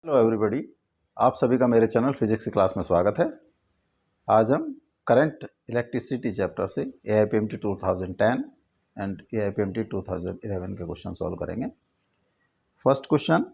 Hello everybody, आप सभी का मेरे चैनल फिजिक्स की क्लास में स्वागत है। आज हम करंट इलेक्ट्रिसिटी चैप्टर से AIPMT 2010 एंड AIPMT 2011 के क्वेश्चन सॉल्व करेंगे। First question,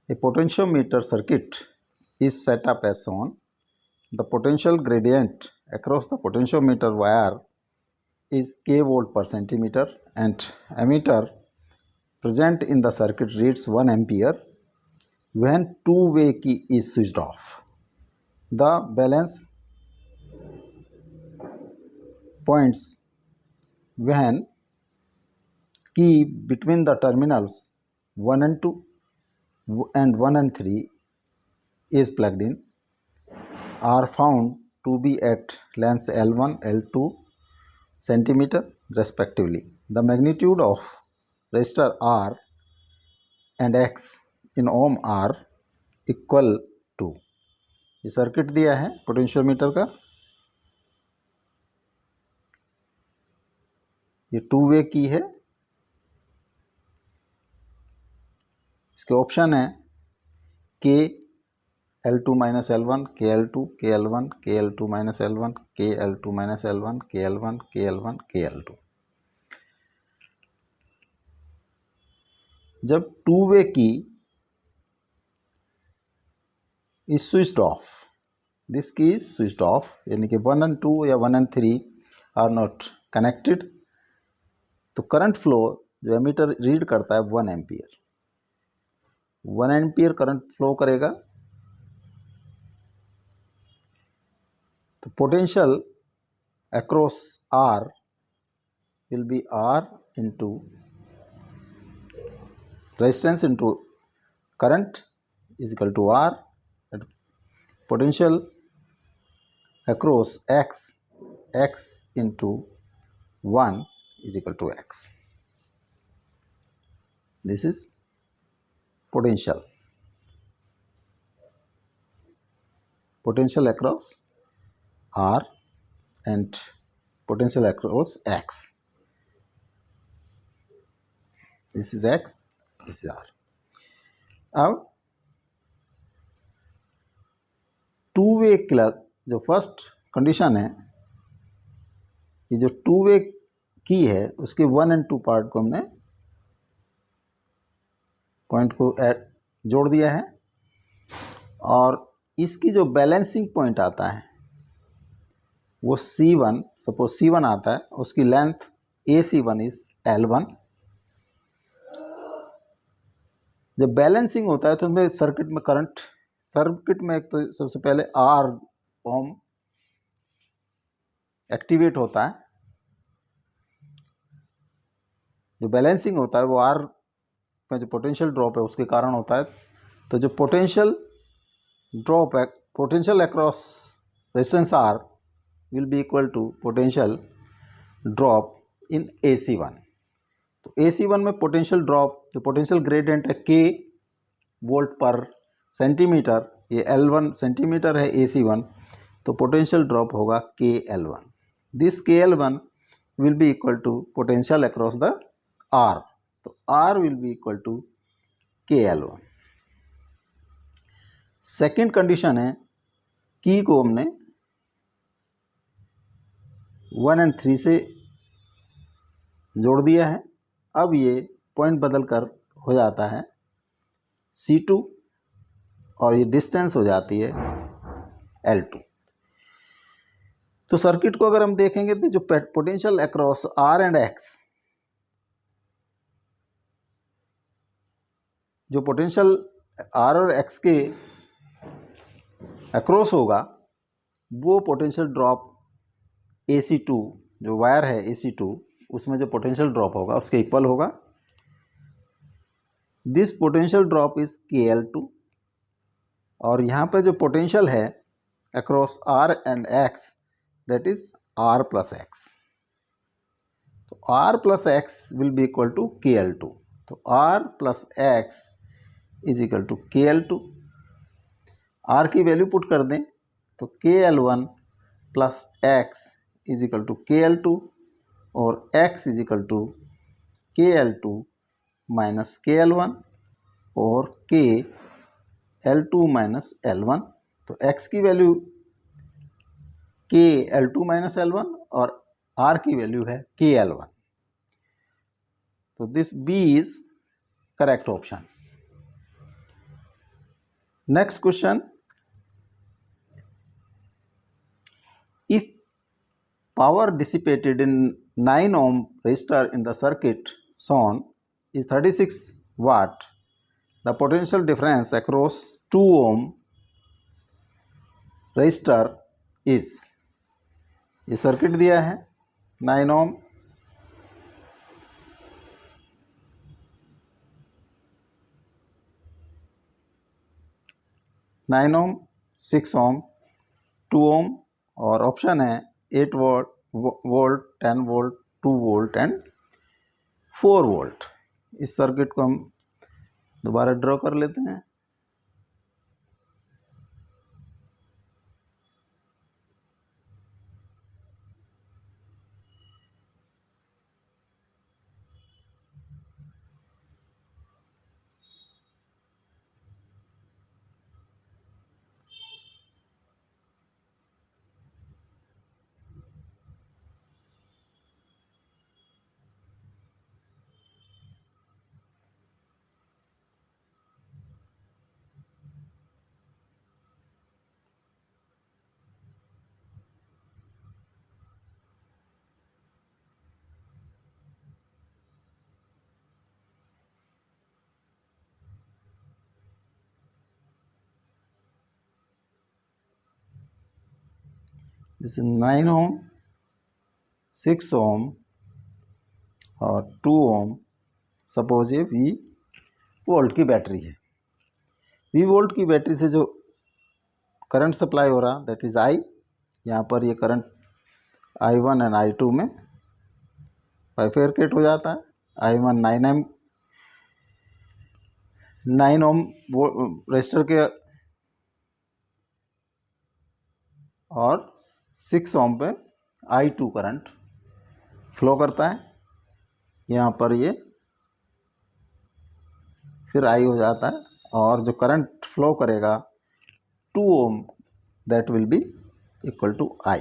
a potentiometer circuit is set up as shown. The potential gradient across the potentiometer wire is k volt per centimeter and ammeter present in the circuit reads 1 ampere when two-way key is switched off. The balance points when key between the terminals 1 and 2 and 1 and 3 is plugged in are found to be at lengths L1, L2 centimeter respectively. The magnitude of resistor R and X in ohm are equal to. ये circuit दिया है potentiometer का, ये two way की है। इसके option है के L2 माइनस L1, के L2, के L1, के L2 माइनस L1, के L2 माइनस L1, के L1, के L1, के L2। जब टू वे की इज स्विच्ड ऑफ, दिस की इज स्विच्ड ऑफ, यानी कि 1 and 2 या 1 and 3 आर नॉट कनेक्टेड, तो करंट फ्लो जो एमीटर रीड करता है 1 एम्पियर, 1 एम्पियर करंट फ्लो करेगा। तो potential across R will be R into resistance into current is equal to R. Potential across X, X into 1 is equal to x. This is potential across R and potential across x. This is x, this is R. अब two way Clough जो first condition है, ये जो two way की है उसके 1 and 2 part को हमने पॉइंट को जोड़ दिया है, और इसकी जो बैलेंसिंग पॉइंट आता है वो C1, सपोज C1 आता है, उसकी लेंथ AC1 इज L1। जब बैलेंसिंग होता है तो उसमें सर्किट में करंट, सर्किट में एक तो सबसे पहले R ओम एक्टिवेट होता है। जो बैलेंसिंग होता है वो आर में जो पोटेंशियल ड्रॉप है उसके कारण होता है। तो जो पोटेंशियल ड्रॉप है, potential across resistance R will be equal to potential drop in AC1। तो AC1 में पोटेंशियल ड्रॉप, जो पोटेंशियल ग्रेडियंट है के वोल्ट पर सेंटीमीटर, ये L1 सेंटीमीटर है AC1, तो पोटेंशियल ड्रॉप होगा KL1। This KL1 will be equal to potential across the R, तो R will be equal to KL1। Second condition है, की को हमने 1 and 3 से जोड़ दिया है। अब ये पॉइंट बदल कर हो जाता है C2 और ये डिस्टेंस हो जाती है L2। तो सर्किट को अगर हम देखेंगे तो जो potential across R and X, जो पोटेंशियल R और X के अक्रॉस होगा वो पोटेंशियल ड्रॉप AC2, जो वायर है AC2, उसमें जो पोटेंशियल ड्रॉप होगा उसके इक्वल होगा। This potential drop is KL2, और यहाँ पे जो पोटेंशियल है across R and X that is R plus X। तो R plus X will be equal to KL2, तो R plus X is equal to KL2। R की value put कर दें तो KL1 plus X is equal to KL2 और X is equal to KL2 minus KL1। और K L2 minus L1। तो X की value K L2 minus L1 और R की वैल्यू है K L1। तो this B is correct option. Next question, if power dissipated in 9 ohm resistor in the circuit shown is 36 watt, the potential difference across 2 ohm resistor is। ये circuit दिया है 9 ohm, 9 ohm, 6 ohm, 2 ohm और option है 8 volt, 10 volt, 2 volt and 4 volt. इस circuit को हम दोबारा draw कर लेते हैं। दिस इज 9 ohm, 6 ohm और 2 ohm। सपोज ये V वोल्ट की बैटरी है। V वोल्ट की बैटरी से जो करंट सप्लाई हो रहा दैट इज I। यहाँ पर ये करंट I1 एंड I2 में बाइफरकेट हो जाता है। I1 9 ohm रेजिस्टर के और 6 ohm पे I2 करंट फ्लो करता है। यहाँ पर ये फिर I हो जाता है और जो करंट फ्लो करेगा 2 ohm that will be equal to I।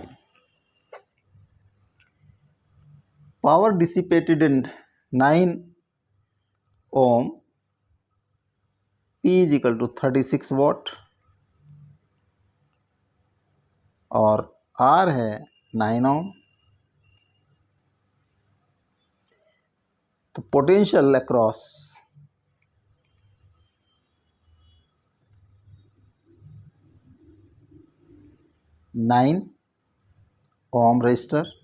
Power dissipated in 9 ohm P is equal to 36 watt और R है 9 ohm। तो पोटेंशियल अक्रॉस 9 ohm रेजिस्टर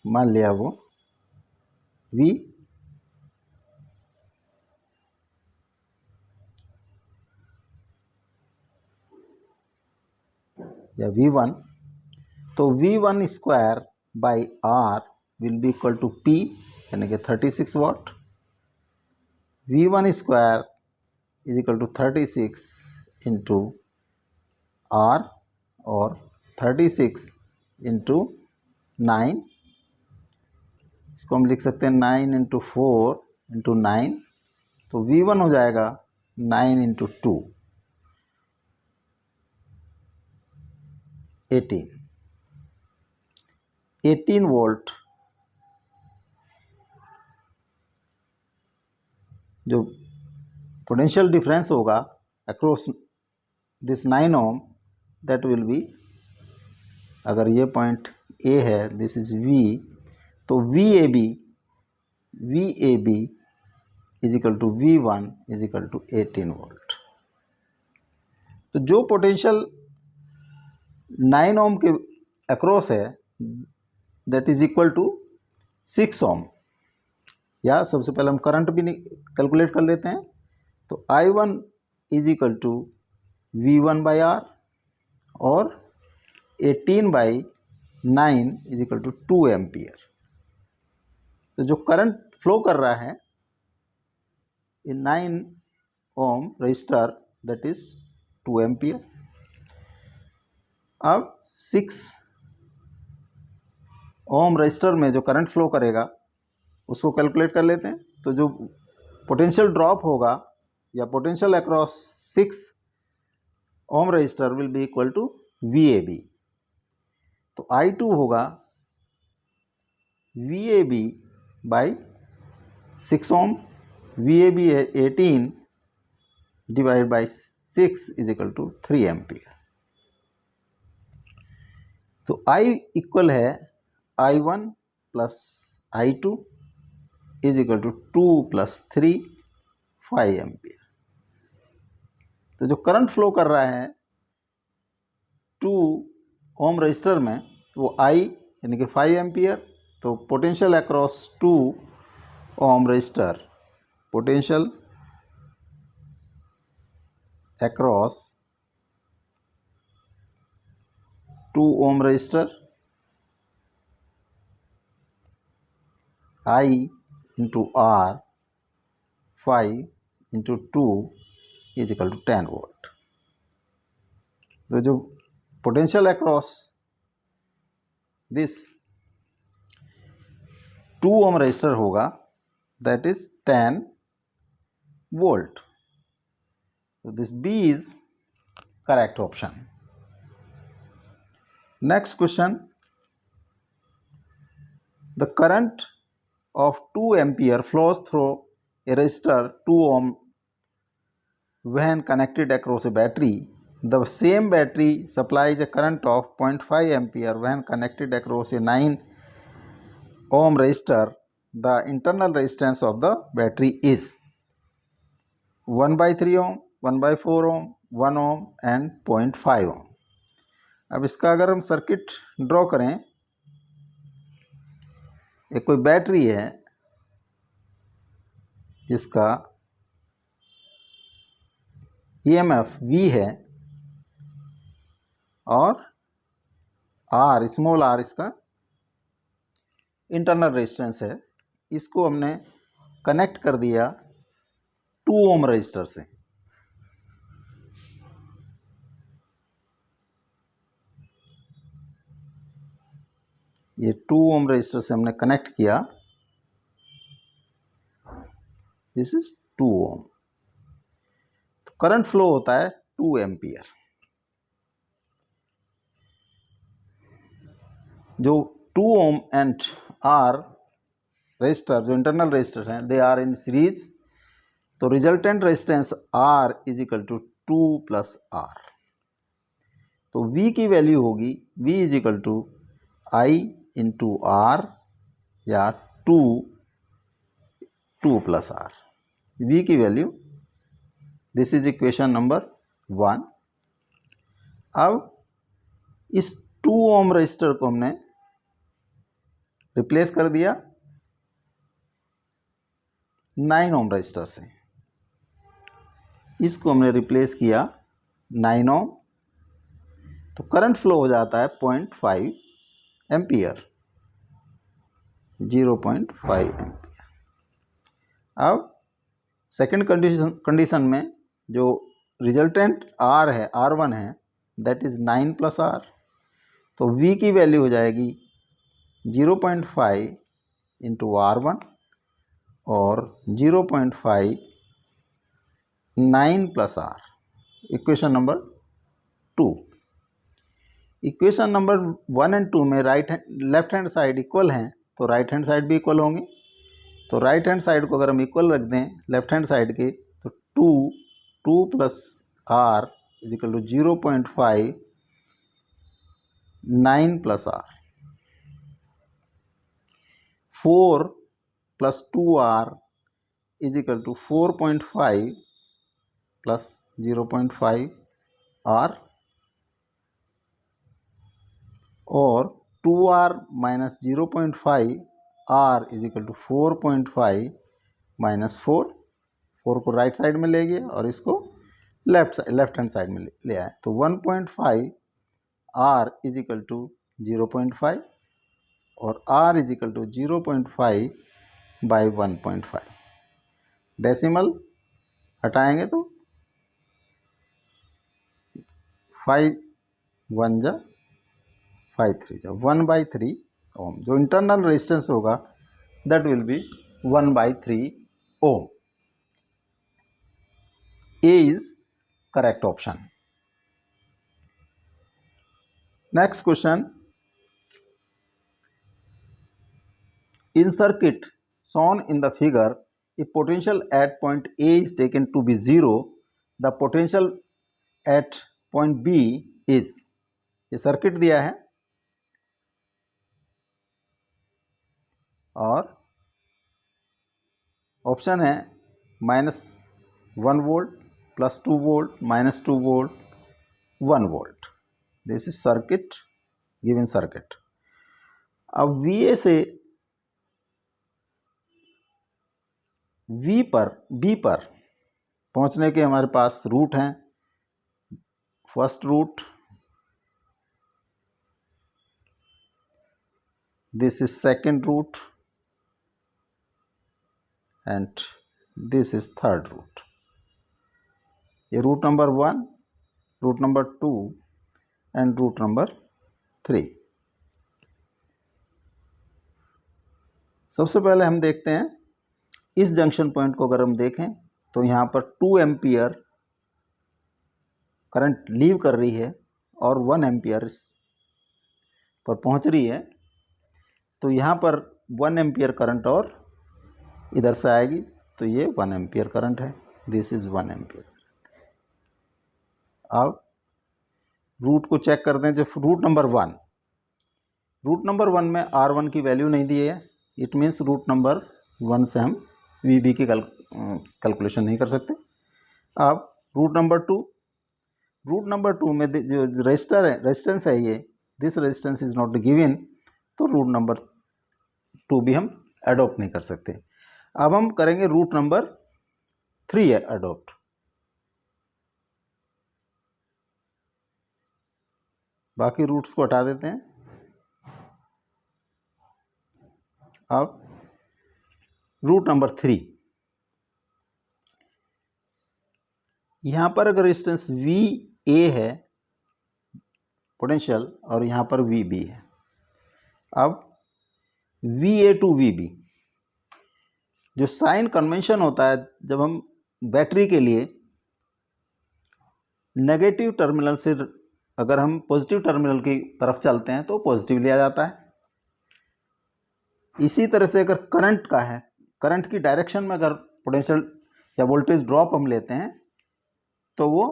मान लिया वो V या V1। तो V1 square by R will be equal to P यानी कि 36 watt. V1 square is equal to 36 into R और 36 इंटू 9। इसको हम लिख सकते हैं 9 इंटू 4 इंटू 9। तो V1 हो जाएगा 9 इंटू 2 18 वोल्ट। जो पोटेंशियल डिफरेंस होगा across this 9 ohm that will be, अगर ये पॉइंट A है दिस इज V, तो VAB is equal to V1 is equal to 18 volt. तो जो पोटेंशियल 9 ohm के अक्रॉस है that is equal to 6 ohm। या सबसे पहले हम करंट भी कैलकुलेट कर लेते हैं। तो I1 is equal to V1 by R और 18 by 9 is equal to 2 ampere. तो जो करंट फ्लो कर रहा है in 9 ohm resistor, that is 2 ampere. अब 6 ओम रजिस्टर में जो करंट फ्लो करेगा उसको कैलकुलेट कर लेते हैं। तो जो पोटेंशियल ड्रॉप होगा या potential across 6 ohm resistor will be equal to VAB। तो I2 होगा VAB बाई 6 ओम, VAB है 18 divide by 6 is equal to 3 ampere. तो I इक्वल है I1 plus I2 is equal to 2 plus 3 5 ampere. तो जो current flow कर रहा है 2 ओम रजिस्टर में वो I यानी कि 5 एम्पियर। तो potential across 2 ohm resistor, potential across 2 ohm resistor I into R 5 into 2 is equal to 10 volt. तो जो potential across this 2 ohm resistor होगा that is 10 volt. So this B is correct option. Next question. The current of 2 ampere flows through a resistor 2 ohm when connected across a battery. The same battery supplies a current of 0.5 ampere when connected across a 9 ohm resistor. The internal resistance of the battery is 1/3 ohm, 1/4 ohm, 1 ohm and 0.5 ohm. अब इसका अगर हम circuit draw करें, एक कोई battery है जिसका EMF V है और R स्मॉल r इसका इंटरनल रेजिस्टेंस है। इसको हमने कनेक्ट कर दिया 2 ओम रजिस्टर से। ये 2 ओम रजिस्टर से हमने कनेक्ट किया, दिस इज 2 ओम। तो करंट फ्लो होता है 2 एम्पियर। जो 2 ओम एंड R रजिस्टर, जो इंटरनल रजिस्टर हैं, दे आर इन सीरीज। तो resultant resistance R is equal to 2 plus R। तो V की वैल्यू होगी V is equal to I into R या 2 प्लस R। V की value, this is equation number 1। अब इस 2 ohm register को हमने रिप्लेस कर दिया 9 ओम रजिस्टर से। इसको हमने रिप्लेस किया 9 ओम। तो करंट फ्लो हो जाता है 0.5 एम्पियर, 0.5 एम्पियर। अब सेकेंड कंडीशन में जो रिजल्टेंट R है, R1 है, दैट इज 9 प्लस R। तो V की वैल्यू हो जाएगी 0.5 इंटू R1 और 0.5 9 plus R। Equation number 2। Equation number 1 and 2 में लेफ्ट हैंड साइड इक्वल हैं, तो राइट हैंड साइड भी इक्वल होंगे। तो राइट हैंड साइड को अगर हम इक्वल रख दें लेफ्ट हैंड साइड के, तो 2 plus R is equal to 0.5 9 plus R। 4 plus 2R is equal to 4.5 plus 0.5 R और 2R minus 0.5 R is equal to 4.5 minus 4 को राइट साइड में ले गए और इसको लेफ्ट हैंड साइड में ले आए। तो 1.5 R इज इक्वल टू 0.5 और R is equal to 0.5 by 1.5। Decimal हटाएंगे तो 5 1 जा 5 3 जा 1/3 ओम। जो इंटरनल रेजिस्टेंस होगा that will be 1/3 ohm. A is correct option. Next question, in circuit shown in the figure, if potential at point A is taken to be 0, the potential at point B is, ये circuit दिया है और option है -1 volt, +2 volt, -2 volt, 1 volt. This is circuit, given circuit. अब VA से B पर पहुंचने के हमारे पास रूट हैं। First route, this is second route and this is third route. ये route number 1, route number 2 and route number 3। सबसे पहले हम देखते हैं इस जंक्शन पॉइंट को। अगर हम देखें तो यहाँ पर 2 एम्पियर करंट लीव कर रही है और 1 एम्पियर पर पहुँच रही है। तो यहाँ पर 1 एम्पियर करंट और इधर से आएगी तो ये 1 एम्पियर करंट है। This is 1 ampere. अब रूट को चेक करते हैं। जो रूट नंबर 1 में R1 की वैल्यू नहीं दी है, इट मीन्स रूट नंबर 1 से हम VB की कैलकुलेशन नहीं कर सकते। अब रूट नंबर 2 में जो रेजिस्टेंस है ये, this resistance is not given, तो रूट नंबर 2 भी हम एडॉप्ट नहीं कर सकते। अब हम करेंगे रूट नंबर 3 है एडॉप्ट। बाकी रूट्स को हटा देते हैं। अब रूट नंबर 3, यहां पर अगर रेजिस्टेंस VA है पोटेंशियल और यहां पर VB है। अब VA टू VB, जो साइन कन्वेंशन होता है जब हम बैटरी के लिए नेगेटिव टर्मिनल से अगर हम पॉजिटिव टर्मिनल की तरफ चलते हैं तो पॉजिटिव लिया जाता है। इसी तरह से अगर करंट का है, करंट की डायरेक्शन में अगर पोटेंशियल या वोल्टेज ड्रॉप हम लेते हैं तो वो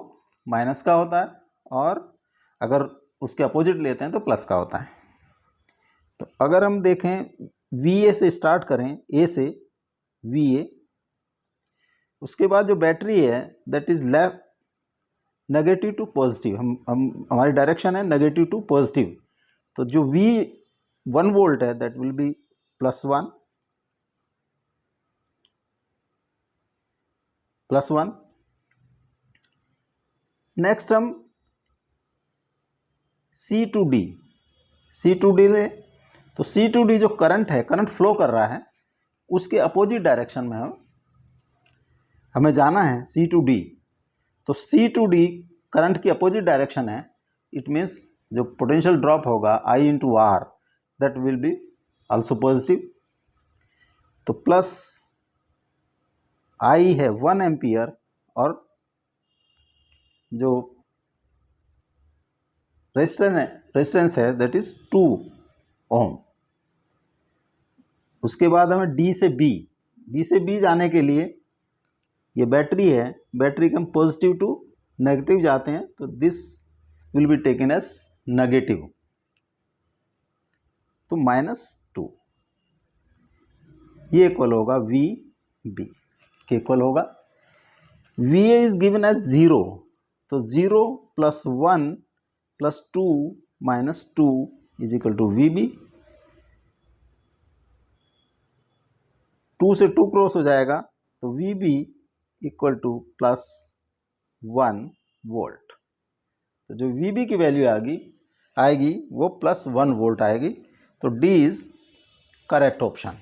माइनस का होता है, और अगर उसके अपोजिट लेते हैं तो प्लस का होता है। तो अगर हम देखें VA से स्टार्ट करें, A से VA, उसके बाद जो बैटरी है that is left negative to positive. हमारी डायरेक्शन है नेगेटिव टू पॉजिटिव। तो जो 1 वोल्ट है दैट विल बी +1 +1। नेक्स्ट हम C टू D ले, तो C टू D जो करंट है, करंट फ्लो कर रहा है, उसके अपोजिट डायरेक्शन में हमें जाना है C टू D। तो C टू D करंट की अपोजिट डायरेक्शन है, इट मीन्स जो पोटेंशियल ड्रॉप होगा I into R that will be also positive. तो प्लस I है 1 एम्पियर और जो रेजिस्टेंस है दैट इज 2 ओम। उसके बाद हमें D से B जाने के लिए, ये बैटरी है, बैटरी के हम पॉजिटिव टू नेगेटिव जाते हैं तो this will be taken as negative, तो -2। ये इक्वल होगा VB के इक्वल होगा। VA इज गिवन एज 0, तो 0 + 1 + 2 - 2 इज इक्वल टू VB। 2 से 2 क्रॉस हो जाएगा तो VB इक्वल टू +1 वोल्ट। तो जो VB की वैल्यू आएगी वो +1 वोल्ट आएगी। तो D इज करेक्ट ऑप्शन।